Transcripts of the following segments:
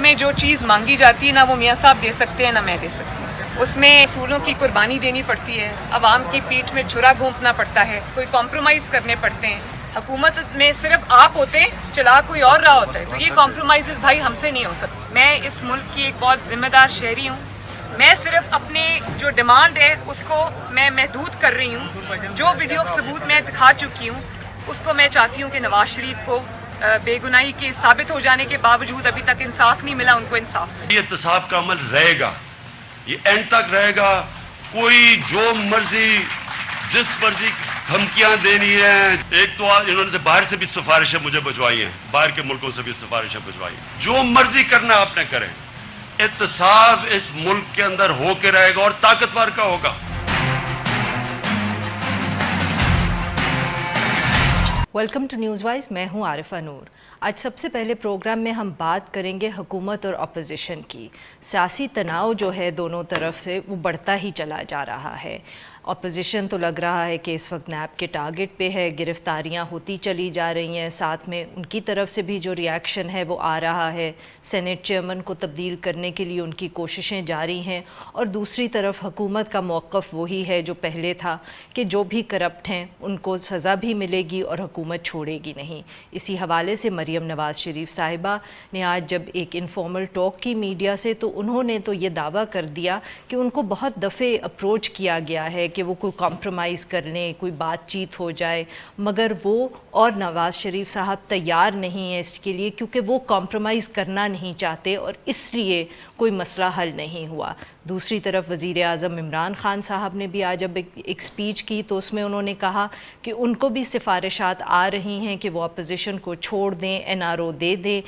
میں جو چیز مانگی جاتی ہے نہ وہ میاں صاحب دے سکتے ہیں نہ میں دے سکتی ہوں. اس میں اصولوں کی قربانی دینی پڑتی ہے, عوام کی پیٹھ میں چھرا گھونپنا پڑتا ہے, کوئی کمپرومائز کرنے پڑتے ہیں. حکومت میں صرف آپ ہوتے ہیں, چلا کوئی اور رہا ہوتا ہے, تو یہ کمپرومائزز بھائی ہم سے نہیں ہو سکتے. میں اس ملک کی ایک بہت ذمہ دار شہری ہوں. میں صرف اپنے جو ڈیمانڈ ہے اس کو میں محدود کر رہی ہوں. جو ویڈیو ثبوت میں دکھا چکی ہوں اس کو میں چاہتی ہوں کہ نواز شریف کو بے گناہی کے ثابت ہو جانے کے باوجود ابھی تک انصاف نہیں ملا, ان کو انصاف ملا. یہ احتساب کا عمل رہے گا, یہ اینڈ تک رہے گا. کوئی جو مرضی جس مرضی دھمکیاں دینی ہیں, ایک تو انہوں نے باہر سے بھی سفارشیں مجھے بھجوائی ہیں, باہر کے ملکوں سے بھی سفارشیں بھجوائی ہیں. جو مرضی کرنا آپ نے کریں, احتساب اس ملک کے اندر ہو کے رہے گا اور طاقتور کا ہوگا. ویلکم ٹو نیوز وائز, میں ہوں عارفہ نور. آج سب سے پہلے پروگرام میں ہم بات کریں گے حکومت اور اپوزیشن کی. سیاسی تناؤ جو ہے دونوں طرف سے وہ بڑھتا ہی چلا جا رہا ہے. اپوزیشن تو لگ رہا ہے کہ اس وقت نیب کے ٹارگٹ پہ ہے, گرفتاریاں ہوتی چلی جا رہی ہیں, ساتھ میں ان کی طرف سے بھی جو ریاکشن ہے وہ آ رہا ہے. سینٹ چیئرمین کو تبدیل کرنے کے لیے ان کی کوششیں جاری ہیں, اور دوسری طرف حکومت کا موقف وہی ہے جو پہلے تھا کہ جو بھی کرپٹ ہیں ان کو سزا بھی ملے گی اور حکومت چھوڑے گی نہیں. اسی حوالے سے مریم نواز شریف صاحبہ نے آج جب ایک انفارمل ٹاک کی میڈیا سے, تو انہوں نے تو یہ دعویٰ کر دیا کہ ان کو بہت دفعے اپروچ کیا گیا ہے کہ وہ کوئی کمپرومائز کر لیں, کوئی بات چیت ہو جائے, مگر وہ اور نواز شریف صاحب تیار نہیں ہیں اس کے لیے, کیونکہ وہ کمپرومائز کرنا نہیں چاہتے اور اس لیے کوئی مسئلہ حل نہیں ہوا. دوسری طرف وزیر اعظم عمران خان صاحب نے بھی آج جب ایک سپیچ کی تو اس میں انہوں نے کہا کہ ان کو بھی سفارشات آ رہی ہیں کہ وہ اپوزیشن کو چھوڑ دیں, NRO دے دیں.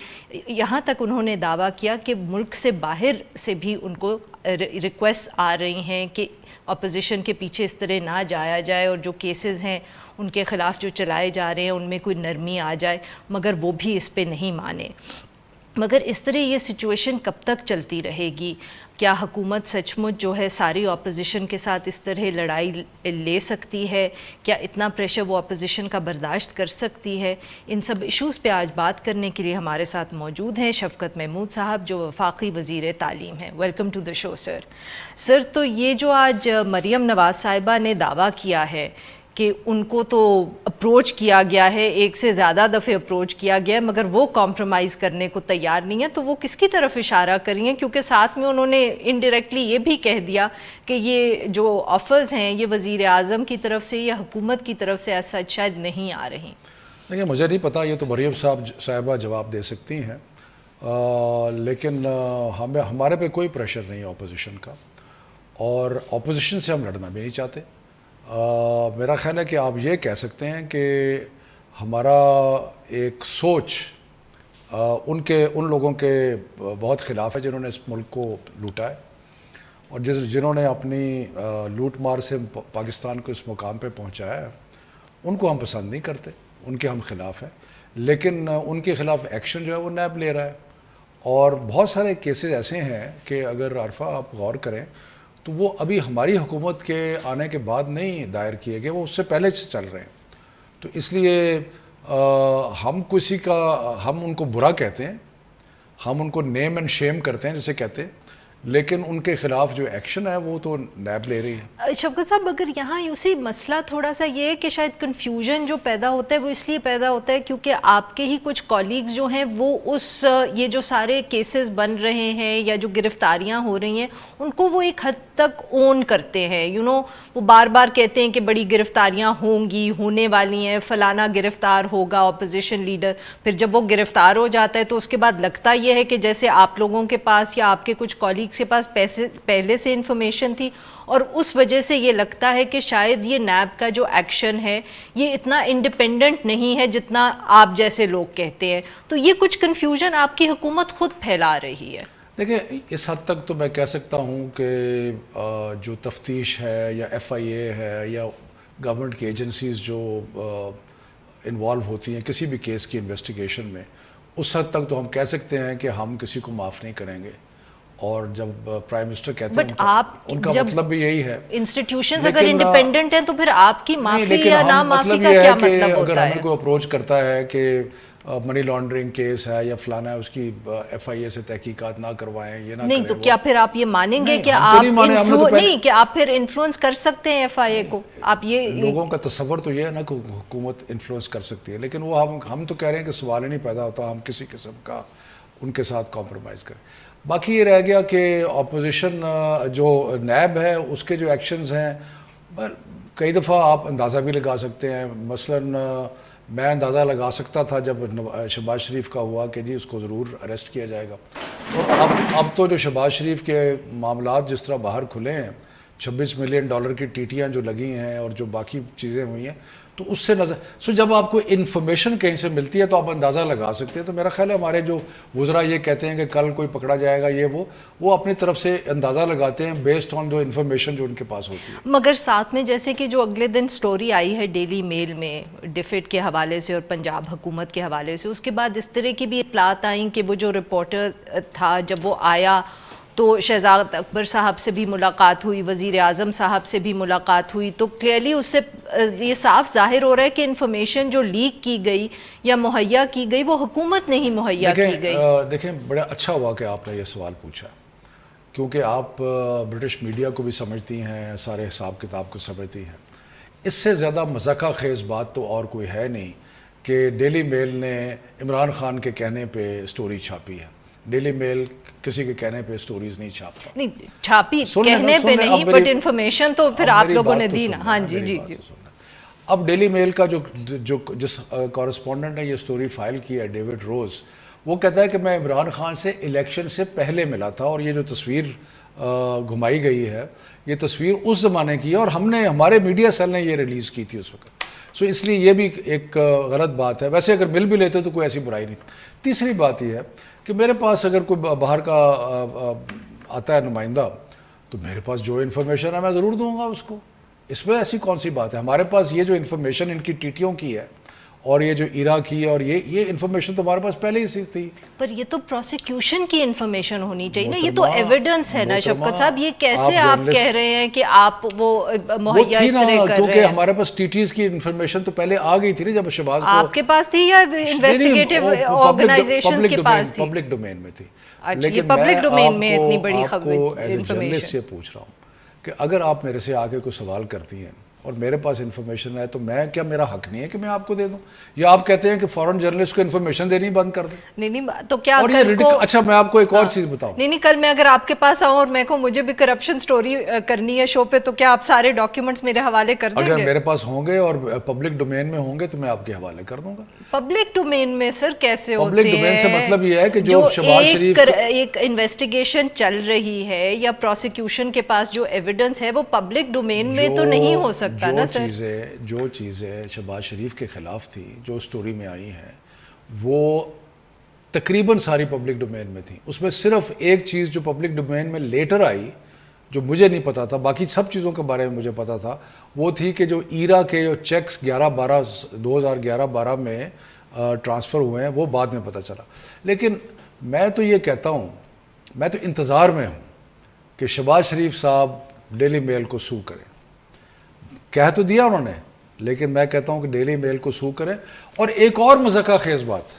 یہاں تک انہوں نے دعویٰ کیا کہ ملک سے باہر سے بھی ان کو ریکویسٹ آ رہی ہیں کہ اپوزیشن کے پیچھے اس طرح نہ جایا جائے, اور جو کیسز ہیں ان کے خلاف جو چلائے جا رہے ہیں ان میں کوئی نرمی آ جائے, مگر وہ بھی اس پہ نہیں مانے. مگر اس طرح یہ سچویشن کب تک چلتی رہے گی؟ کیا حکومت سچ مچ جو ہے ساری اپوزیشن کے ساتھ اس طرح لڑائی لے سکتی ہے؟ کیا اتنا پریشر وہ اپوزیشن کا برداشت کر سکتی ہے؟ ان سب ایشوز پہ آج بات کرنے کے لیے ہمارے ساتھ موجود ہیں شفقت محمود صاحب جو وفاقی وزیر تعلیم ہیں. ویلکم ٹو دا شو سر. سر, تو یہ جو آج مریم نواز صاحبہ نے دعویٰ کیا ہے کہ ان کو تو اپروچ کیا گیا ہے, ایک سے زیادہ دفعے اپروچ کیا گیا ہے, مگر وہ کمپرومائز کرنے کو تیار نہیں ہے, تو وہ کس کی طرف اشارہ کری ہیں؟ کیونکہ ساتھ میں انہوں نے انڈائریکٹلی یہ بھی کہہ دیا کہ یہ جو آفرز ہیں یہ وزیر اعظم کی طرف سے یا حکومت کی طرف سے ایسا شاید نہیں آ رہی. دیکھیں, مجھے نہیں پتا, یہ تو مریم صاحبہ جواب دے سکتی ہیں, لیکن ہمارے پہ کوئی پریشر نہیں ہے اپوزیشن کا, اور اپوزیشن سے ہم لڑنا بھی نہیں چاہتے. میرا خیال ہے کہ آپ یہ کہہ سکتے ہیں کہ ہمارا ایک سوچ ان لوگوں کے بہت خلاف ہے جنہوں نے اس ملک کو لوٹا ہے, اور جنہوں نے اپنی لوٹ مار سے پاکستان کو اس مقام پہ پہنچایا ہے. ان کو ہم پسند نہیں کرتے, ان کے ہم خلاف ہیں, لیکن ان کے خلاف ایکشن جو ہے وہ نیب لے رہا ہے. اور بہت سارے کیسز ایسے ہیں کہ اگر عارفہ آپ غور کریں تو وہ ابھی ہماری حکومت کے آنے کے بعد نہیں دائر کیے گئے, وہ اس سے پہلے سے چل رہے ہیں. تو اس لیے ہم ان کو برا کہتے ہیں, ہم ان کو نیم اینڈ شیم کرتے ہیں جسے کہتے ہیں, لیکن ان کے خلاف جو ایکشن ہے وہ تو نیب لے رہی ہے. شفقت صاحب, اگر یہاں اسی مسئلہ تھوڑا سا یہ ہے کہ شاید کنفیوژن جو پیدا ہوتا ہے وہ اس لیے پیدا ہوتا ہے کیونکہ آپ کے ہی کچھ کولیگز جو ہیں وہ یہ جو سارے کیسز بن رہے ہیں یا جو گرفتاریاں ہو رہی ہیں ان کو وہ ایک حد تک اون کرتے ہیں. وہ بار بار کہتے ہیں کہ بڑی گرفتاریاں ہوں گی, ہونے والی ہیں, فلانا گرفتار ہوگا اپوزیشن لیڈر. پھر جب وہ گرفتار ہو جاتا ہے تو اس کے بعد لگتا یہ ہے کہ جیسے آپ لوگوں کے پاس یا آپ کے کچھ کولیگز کے پاس پہلے سے انفارمیشن تھی, اور اس وجہ سے یہ لگتا ہے کہ شاید یہ نیب کا جو ایکشن ہے یہ اتنا انڈیپینڈنٹ نہیں ہے جتنا آپ جیسے لوگ کہتے ہیں. تو یہ کچھ کنفیوژن آپ کی حکومت خود پھیلا رہی ہے. دیکھیں, اس حد تک تو میں کہہ سکتا ہوں کہ جو تفتیش ہے یا FIA ہے یا گورنمنٹ کی ایجنسیز جو انوالو ہوتی ہیں کسی بھی کیس کی انویسٹیگیشن میں, اس حد تک تو ہم کہہ سکتے ہیں کہ ہم کسی کو معاف نہیں کریں گے. اور جب پرائم منسٹر کہتے ہیں ان کا مطلب بھی یہی ہے. انسٹیٹیوشنز اگر انڈیپینڈنٹ ہیں تو پھر آپ کی معافی یا نہ معافی کا کیا مطلب ہوتا ہے؟ اگر ہمیں کوئی اپروچ کرتا ہے کہ منی لانڈرنگ کیس ہے یا فلانا ہے اس کی FIA سے تحقیقات نہ کروائیں, یہ نہ نہیں کریں. تو کیا پھر آپ یہ مانیں گے کہ ہم تو نہیں مانے, ہم نے تو نہیں کہ آپ پھر انفلوئنس کر سکتے ہیں FIA کو؟ آپ یہ لوگوں کا تصور تو یہ ہے نا کہ حکومت انفلوئنس کر سکتی ہے, لیکن وہ ہم تو کہہ رہے ہیں کہ سوال ہی نہیں پیدا ہوتا ہم کسی قسم کا ان کے ساتھ کمپرومائز کریں. باقی یہ رہ گیا کہ اپوزیشن جو نیب ہے اس کے جو ایکشنز ہیں کئی دفعہ آپ اندازہ بھی لگا سکتے ہیں. مثلاً میں اندازہ لگا سکتا تھا جب شہباز شریف کا ہوا کہ جی اس کو ضرور اریسٹ کیا جائے گا, اور اب تو جو شہباز شریف کے معاملات جس طرح باہر کھلے ہیں, $26 ملین کی ٹیٹیاں جو لگی ہیں اور جو باقی چیزیں ہوئی ہیں, تو اس سے نظر جب آپ کو انفارمیشن کہیں سے ملتی ہے تو آپ اندازہ لگا سکتے ہیں. تو میرا خیال ہے ہمارے جو وزراء یہ کہتے ہیں کہ کل کوئی پکڑا جائے گا, یہ وہ اپنی طرف سے اندازہ لگاتے ہیں بیسڈ آن جو انفارمیشن جو ان کے پاس ہوتی ہے. مگر ساتھ میں جیسے کہ جو اگلے دن سٹوری آئی ہے ڈیلی میل میں ڈیفٹ کے حوالے سے اور پنجاب حکومت کے حوالے سے, اس کے بعد اس طرح کی بھی اطلاعات آئیں کہ وہ جو رپورٹر تھا جب وہ آیا تو شہزاد اکبر صاحب سے بھی ملاقات ہوئی, وزیر اعظم صاحب سے بھی ملاقات ہوئی, تو کلیئرلی اس سے یہ صاف ظاہر ہو رہا ہے کہ انفارمیشن جو لیک کی گئی یا مہیا کی گئی وہ حکومت نے ہی مہیا کی گئی. دیکھیں بڑا اچھا ہوا کہ آپ نے یہ سوال پوچھا, کیونکہ آپ برٹش میڈیا کو بھی سمجھتی ہیں, سارے حساب کتاب کو سمجھتی ہیں. اس سے زیادہ مذاقہ خیز بات تو اور کوئی ہے نہیں کہ ڈیلی میل نے عمران خان کے کہنے پہ سٹوری چھاپی ہے. ڈیلی میل کسی کے کہنے پہ سٹوریز نہیں چھاپتا, نہیں چھاپی کہنے پہ نہیں, بٹ انفارمیشن تو پھر آپ لوگوں نے دی نا. ہاں جی جی جی. اب ڈیلی میل کا جس کورسپونڈنٹ نے یہ سٹوری فائل کی ہے ڈیوڈ روز, وہ کہتا ہے کہ میں عمران خان سے الیکشن سے پہلے ملا تھا, اور یہ جو تصویر گھمائی گئی ہے یہ تصویر اس زمانے کی ہے اور ہمارے میڈیا سیل نے یہ ریلیز کی تھی اس وقت. سو اس لیے یہ بھی ایک غلط بات ہے. ویسے اگر مل بھی لیتے تو کوئی ایسی برائی نہیں. تیسری بات یہ ہے کہ میرے پاس اگر کوئی باہر کا آتا ہے نمائندہ تو میرے پاس جو انفارمیشن ہے میں ضرور دوں گا اس کو. اس میں ایسی کون سی بات ہے؟ ہمارے پاس یہ جو انفارمیشن ان کی ٹیٹیوں کی ہے اور یہ جو ایرا کی ہے اور یہ انفارمیشن تو ہمارے پاس پہلے ہی سے تھی. پر یہ تو پروسیکیوشن کی انفارمیشن ہونی چاہیے نا, یہ تو ایویڈنس ہے نا شفقت صاحب. یہ کیسے آپ کہہ رہے ہیں کہ آپ وہ مہیا اس طرح کر رہے ہیں؟ کیونکہ ہمارے پاس ٹیٹیز کی انفارمیشن تو پہلے آ گئی تھی نا جب شہباز کو. آپ کے پاس تھی یا انویسٹیگیٹو آرگنائزیشنز کے پاس تھی؟ پبلک ڈومین میں تھی. لیکن پبلک ڈومین میں اتنی بڑی خبر جرنلسٹ سے پوچھ رہا ہوں کہ اگر آپ میرے سے آگے کوئی سوال کرتی ہیں اور میرے پاس انفارمیشن ہے تو میں کیا میرا حق نہیں ہے کہ میں آپ کو دے دوں؟ یا آپ کہتے ہیں کہ فورن جرنلسٹ کو انفارمیشن دینی بند کر دیں؟ نہیں تو کیا اور یہ اچھا میں آپ کو ایک اور چیز بتاؤں. نہیں کل میں اگر آپ کے پاس آؤں اور میں کو مجھے بھی کرپشن سٹوری کرنی ہے شو پہ, تو کیا آپ سارے ڈاکیومنٹس میرے حوالے کر دیں گے؟ اگر میرے پاس ہوں گے اور پبلک ڈومین میں ہوں گے تو میں آپ کے حوالے کر دوں گا. پبلک ڈومین میں سر کیسے ہوتے ہیں؟ پبلک ڈومین سے مطلب یہ ہے کہ جو شہباز شریف ایک انویسٹیگیشن چل رہی ہے یا پروسیکیوشن کے پاس جو ایویڈنس ہے وہ پبلک ڈومین میں تو نہیں ہو سکتا نا سر. جو چیزیں شہباز شریف کے خلاف تھی جو سٹوری میں آئی ہیں وہ تقریباً ساری پبلک ڈومین میں تھی. اس میں صرف ایک چیز جو پبلک ڈومین میں لیٹر آئی جو مجھے نہیں پتا تھا, باقی سب چیزوں کے بارے میں مجھے پتا تھا, وہ تھی کہ جو ایرا کے جو چیکس 2011-12 میں ٹرانسفر ہوئے ہیں وہ بعد میں پتہ چلا. لیکن میں تو یہ کہتا ہوں, میں تو انتظار میں ہوں کہ شہباز شریف صاحب ڈیلی میل کو سو کریں. کہہ تو دیا انہوں نے, لیکن میں کہتا ہوں کہ ڈیلی میل کو سو کریں. اور ایک اور مذاقہ خیز بات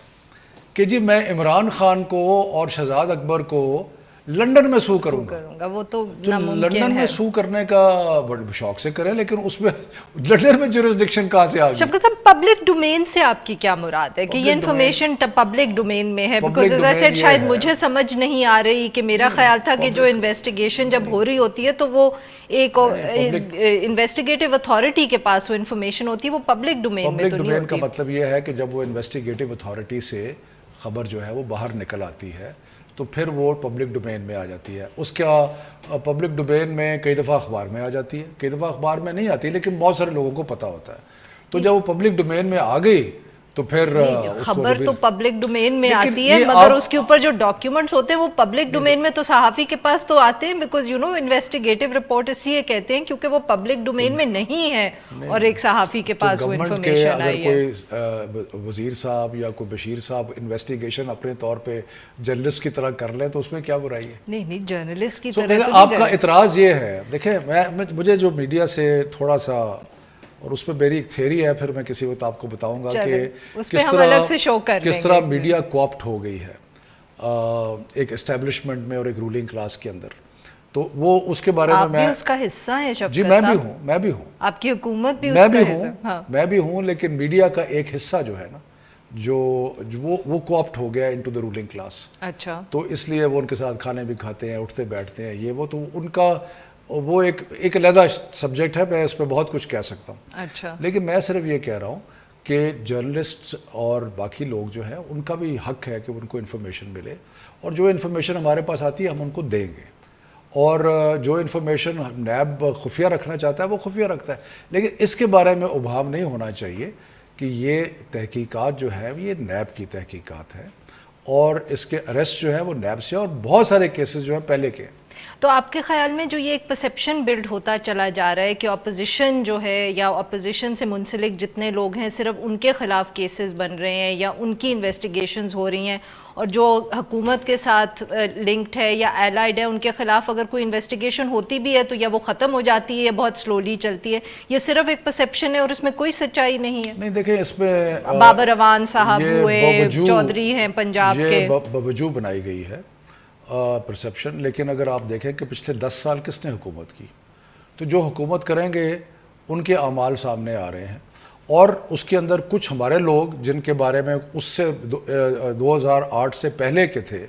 کہ جی میں عمران خان کو اور شہزاد اکبر کو لنڈن میں سو کروں گا. وہ تو لنڈن میں سو کرنے کا بڑے شوق سے کریں, لیکن اس میں لنڈن میں جورسڈکشن کہاں سے آ گئی؟ شفقت صاحب پبلک ڈومین سے آپ کی کیا مراد ہے کہ یہ انفارمیشن پبلک ڈومین میں ہے؟ بیکاز ایز آئی سیڈ شاید مجھے سمجھ نہیں آ رہی کہ میرا خیال تھا کہ جو انویسٹیگیشن جب ہو رہی ہوتی ہے تو وہ ایک انویسٹیگیٹو اتھارٹی کے پاس وہ انفارمیشن ہوتی ہے, وہ پبلک ڈومین میں تو نہیں ہوتی. پبلک ڈومین کا مطلب یہ ہے کہ جب وہ انویسٹیگیٹو اتھارٹی سے خبر جو ہے وہ باہر نکل آتی ہے تو پھر وہ پبلک ڈومین میں آ جاتی ہے. اس کا پبلک ڈومین میں کئی دفعہ اخبار میں آ جاتی ہے, کئی دفعہ اخبار میں نہیں آتی, لیکن بہت سارے لوگوں کو پتہ ہوتا ہے. تو جب وہ پبلک ڈومین میں آ گئی تو پھر خبر تو پبلک ڈومین میں آتی ہے, مگر اس کے اوپر جو ڈاکیومنٹس ہوتے ہیں وہ پبلک ڈومین میں تو صحافی کے پاس تو آتے ہیں, because you know investigative report اس لیے کہتے ہیں کیونکہ وہ پبلک ڈومین میں نہیں ہے اور ایک صحافی کے پاس وہ انفارمیشن آئی ہے. اگر کوئی وزیر صاحب یا کوئی بشیر صاحب انویسٹیگیشن اپنے طور پہ جرنلسٹ کی طرح کر لیں تو اس میں کیا برائی ہے؟ نہیں جرنلسٹ کی طرح. آپ کا اعتراض یہ ہے, دیکھیں مجھے جو میڈیا سے تھوڑا سا اور اس پہ میری ایک تھیری ہے, پھر میں کسی وقت آپ کو بتاؤں گا کہ اس پہ ہم الگ سے شو کر کس طرح میڈیا کوآپٹ ہو گئی ہے ایک اسٹیبلشمنٹ میں اور ایک رولنگ کلاس کے اندر. تو وہ اس کے بارے میں آپ بھی اس کا حصہ ہیں شفقت جی میں بھی ہوں آپ کی حکومت بھی اس کا حصہ. میں بھی ہوں, لیکن میڈیا کا ایک حصہ جو ہے نا جو وہ کوآپٹ ہو گیا انٹو دا رولنگ کلاس. اچھا, تو اس لیے وہ ان کے ساتھ کھانے بھی کھاتے ہیں, اٹھتے بیٹھتے ہیں, یہ وہ, تو ان کا وہ ایک علیحدہ سبجیکٹ ہے, میں اس پہ بہت کچھ کہہ سکتا ہوں. اچھا, لیکن میں صرف یہ کہہ رہا ہوں کہ جرنلسٹ اور باقی لوگ جو ہیں ان کا بھی حق ہے کہ ان کو انفارمیشن ملے, اور جو انفارمیشن ہمارے پاس آتی ہے ہم ان کو دیں گے, اور جو انفارمیشن نیب خفیہ رکھنا چاہتا ہے وہ خفیہ رکھتا ہے. لیکن اس کے بارے میں ابہام نہیں ہونا چاہیے کہ یہ تحقیقات جو ہے یہ نیب کی تحقیقات ہے, اور اس کے اریسٹ جو ہے وہ نیب سے, اور بہت سارے کیسز جو ہیں پہلے کے. تو آپ کے خیال میں جو یہ ایک پرسیپشن بلڈ ہوتا چلا جا رہا ہے کہ اپوزیشن جو ہے یا اپوزیشن سے منسلک جتنے لوگ ہیں صرف ان کے خلاف کیسز بن رہے ہیں یا ان کی انویسٹیگیشنز ہو رہی ہیں, اور جو حکومت کے ساتھ لنکڈ ہے یا الائیڈ ہے ان کے خلاف اگر کوئی انویسٹیگیشن ہوتی بھی ہے تو یا وہ ختم ہو جاتی ہے یا بہت سلولی چلتی ہے, یہ صرف ایک پرسیپشن ہے اور اس میں کوئی سچائی نہیں ہے. نہیں دیکھیں, اس میں بابر اعوان صاحب ہوئے, چودھری ہیں پنجاب کے, یہ بوجوہ بنائی گئی ہے پرسیپشن. لیکن اگر آپ دیکھیں کہ پچھلے 10 سال کس نے حکومت کی, تو جو حکومت کریں گے ان کے اعمال سامنے آ رہے ہیں, اور اس کے اندر کچھ ہمارے لوگ جن کے بارے میں اس سے 2008 سے پہلے کے تھے,